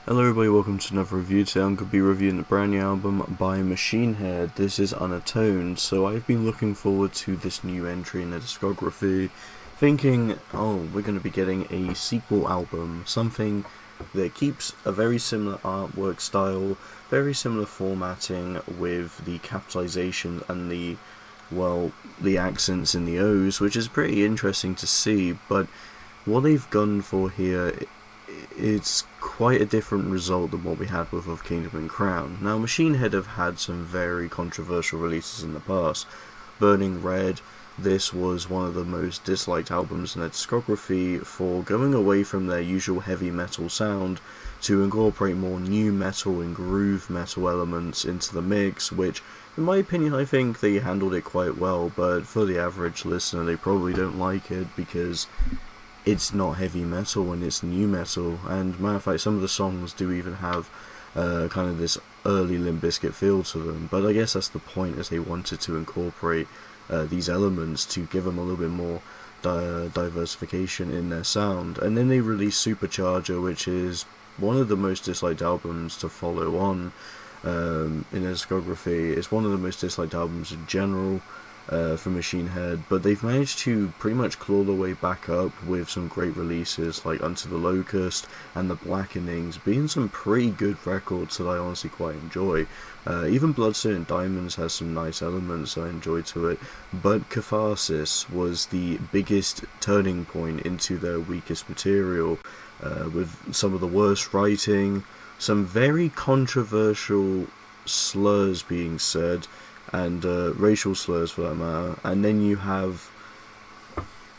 Hello everybody, welcome to another review. Today I'm going to be reviewing the brand new album by Machine Head. This is UNATØNED, so I've been looking forward to this new entry in the discography, thinking, oh, we're going to be getting a sequel album, something that keeps a very similar artwork style, very similar formatting with the capitalization and the accents in the O's, which is pretty interesting to see, but what they've gone for here, it's quite a different result than what we had with Of Kingdom and Crown. Now, Machine Head have had some very controversial releases in the past. Burning Red, this was one of the most disliked albums in their discography for going away from their usual heavy metal sound to incorporate more new metal and groove metal elements into the mix, which, in my opinion, I think they handled it quite well, but for the average listener, they probably don't like it because it's not heavy metal and it's new metal, and matter of fact some of the songs do even have kind of this early Limp Bizkit feel to them, but I guess that's the point, as they wanted to incorporate these elements to give them a little bit more diversification in their sound. And then they released Supercharger, which is one of the most disliked albums to follow on in their discography. It's one of the most disliked albums in general for Machine Head, but they've managed to pretty much claw their way back up with some great releases like Unto the Locust and The Blackenings, being some pretty good records that I honestly quite enjoy. Even Bloodstone and Diamonds has some nice elements I enjoy to it, but Catharsis was the biggest turning point into their weakest material, with some of the worst writing, some very controversial slurs being said, and racial slurs for that matter, and then you have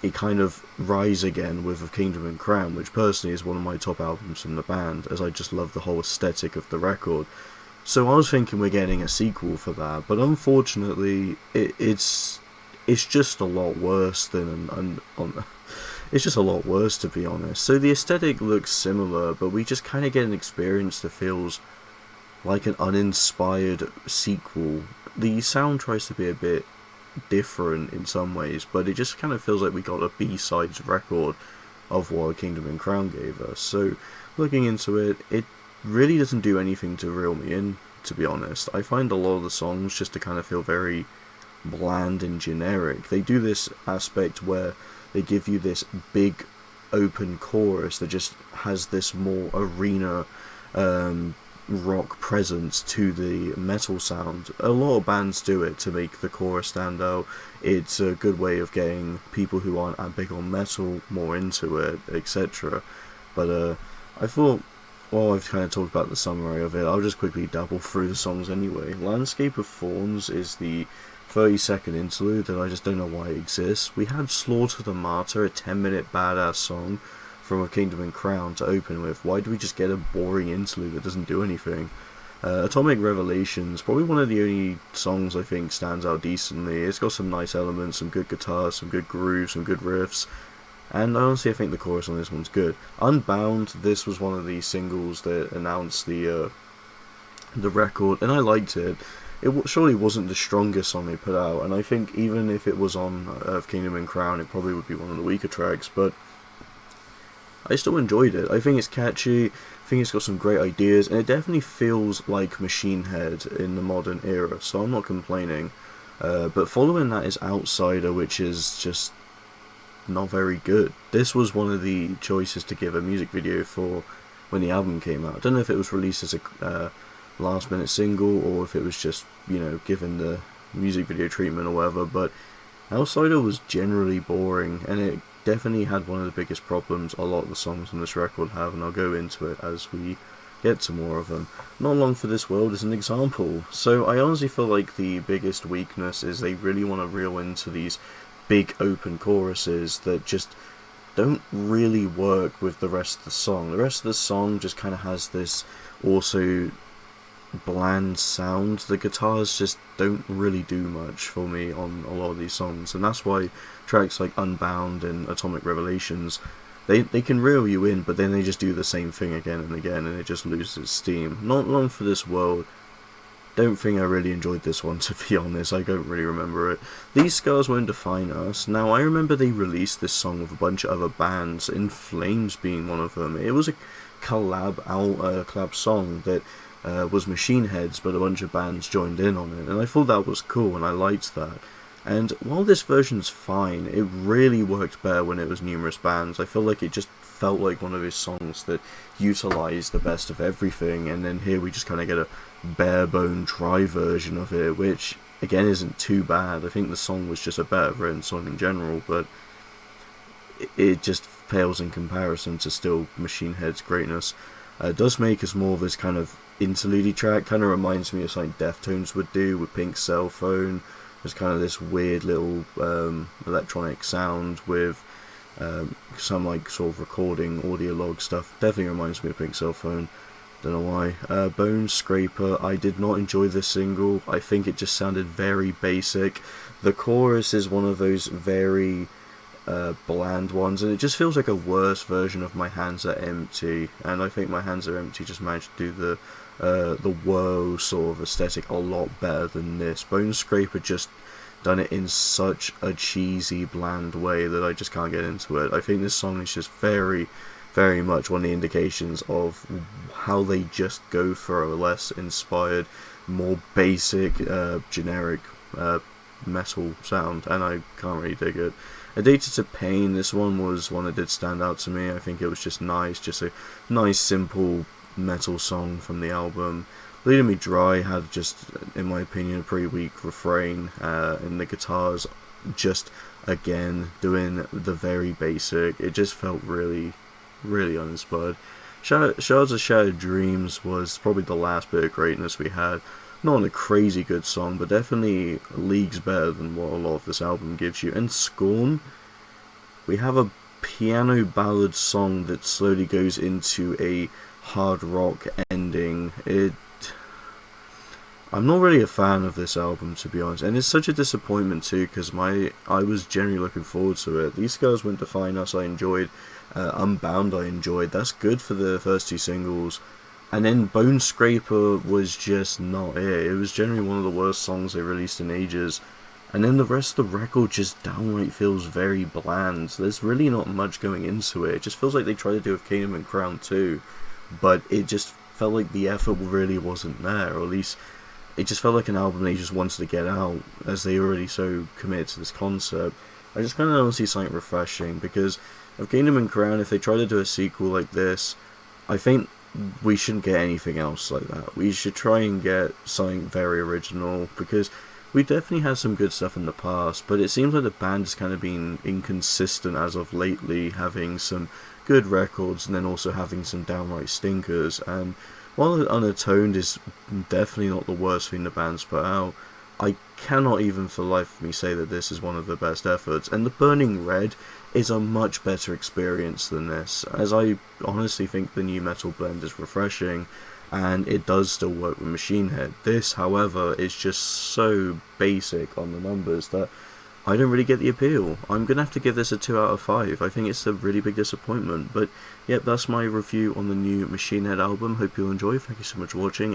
a kind of rise again with Of Kingdom and Crown, which personally is one of my top albums from the band, as I just love the whole aesthetic of the record. So I was thinking we're getting a sequel for that, but unfortunately it's just a lot worse than it's just a lot worse, to be honest. So the aesthetic looks similar, but we just kind of get an experience that feels like an uninspired sequel. The sound tries to be a bit different in some ways, but it just kind of feels like we got a B-sides record of what Kingdom and Crown gave us. So looking into it, it really doesn't do anything to reel me in, to be honest. I find a lot of the songs just to kind of feel very bland and generic. They do this aspect where they give you this big open chorus that just has this more arena rock presence to the metal sound. A lot of bands do it to make the chorus stand out. It's a good way of getting people who aren't big on metal more into it, etc. But I thought, well, I've kind of talked about the summary of it, I'll just quickly dabble through the songs anyway. Landscape of Thorns is the 30-second interlude that I just don't know why it exists. We had Slaughter the Martyr, a 10-minute badass song from Of Kingdom and Crown to open with. Why do we just get a boring interlude that doesn't do anything? Atomic Revelations, probably one of the only songs I think stands out decently. It's got some nice elements, some good guitars, some good grooves, some good riffs, and honestly I think the chorus on this one's good. Unbound, this was one of the singles that announced the record, and I liked it. It surely wasn't the strongest song they put out, and I think even if it was on Of Kingdom and Crown, it probably would be one of the weaker tracks, but I still enjoyed it. I think it's catchy, I think it's got some great ideas, and it definitely feels like Machine Head in the modern era, so I'm not complaining. But following that is Outsider, which is just not very good. This was one of the choices to give a music video for when the album came out. I don't know if it was released as a last minute single, or if it was just, given the music video treatment or whatever, but Outsider was generally boring, and it definitely had one of the biggest problems a lot of the songs on this record have, and I'll go into it as we get to more of them. Not Long for This World is an example. So I honestly feel like the biggest weakness is they really want to reel into these big open choruses that just don't really work with the rest of the song. The rest of the song just kind of has this also bland sound. The guitars just don't really do much for me on a lot of these songs, and that's why tracks like Unbound and Atomic Revelations, they can reel you in, but then they just do the same thing again and again, and it just loses its steam. Not Long for This World, don't think I really enjoyed this one, to be honest. I don't really remember it. These Scars Won't Define Us. Now, I remember they released this song with a bunch of other bands, In Flames being one of them. It was a collab song that was Machine Head's, but a bunch of bands joined in on it, and I thought that was cool, and I liked that. And while this version's fine, it really worked better when it was numerous bands. I feel like it just felt like one of his songs that utilised the best of everything, and then here we just kind of get a bare-bone dry version of it, which, again, isn't too bad. I think the song was just a better written song in general, but it just pales in comparison to still Machine Head's greatness. It does make us more of this kind of interlude track, kind of reminds me of something Deftones would do with Pink Cell Phone. There's kind of this weird little electronic sound with some like sort of recording audio log stuff. Definitely reminds me of Pink Cell Phone. Don't know why. BØNESCRAPER, I did not enjoy this single. I think it just sounded very basic. The chorus is one of those very bland ones, and it just feels like a worse version of My Hands Are Empty, and I think My Hands Are Empty just managed to do the woe sort of aesthetic a lot better than this. BØNESCRAPER just done it in such a cheesy, bland way that I just can't get into it. I think this song is just very, very much one of the indications of how they just go for a less inspired, more basic, generic metal sound, and I can't really dig it. Addicted to Pain, this one was one that did stand out to me. I think it was just nice, just a nice, simple metal song from the album. Bleeding Me Dry had just, in my opinion, a pretty weak refrain, and the guitars just, again, doing the very basic. It just felt really, really uninspired. Shards of Shattered Dreams was probably the last bit of greatness we had. Not a crazy good song, but definitely leagues better than what a lot of this album gives you. And SCØRN, we have a piano ballad song that slowly goes into a hard rock ending. I'm not really a fan of this album, to be honest, and it's such a disappointment too, because I was genuinely looking forward to it. These Girls Won't Define Us I enjoyed, Unbound I enjoyed. That's good for the first two singles. And then BØNESCRAPER was just not it. It was generally one of the worst songs they released in ages. And then the rest of the record just downright feels very bland. There's really not much going into it. It just feels like they tried to do with Kingdom and Crown too, but it just felt like the effort really wasn't there, or at least it just felt like an album they just wanted to get out, as they already so committed to this concept. I just kind of don't see something refreshing, because of Kingdom and Crown, if they try to do a sequel like this, I think we shouldn't get anything else like that. We should try and get something very original, because we definitely had some good stuff in the past, but it seems like the band has kind of been inconsistent as of lately, having some good records and then also having some downright stinkers. And while UNATØNED is definitely not the worst thing the band's put out, I cannot even for the life of me say that this is one of the best efforts, and the Burning Red is a much better experience than this, as I honestly think the new metal blend is refreshing, and it does still work with Machine Head. This, however, is just so basic on the numbers that I don't really get the appeal. I'm going to have to give this a 2 out of 5. I think it's a really big disappointment, but yep, that's my review on the new Machine Head album. Hope you'll enjoy. Thank you so much for watching,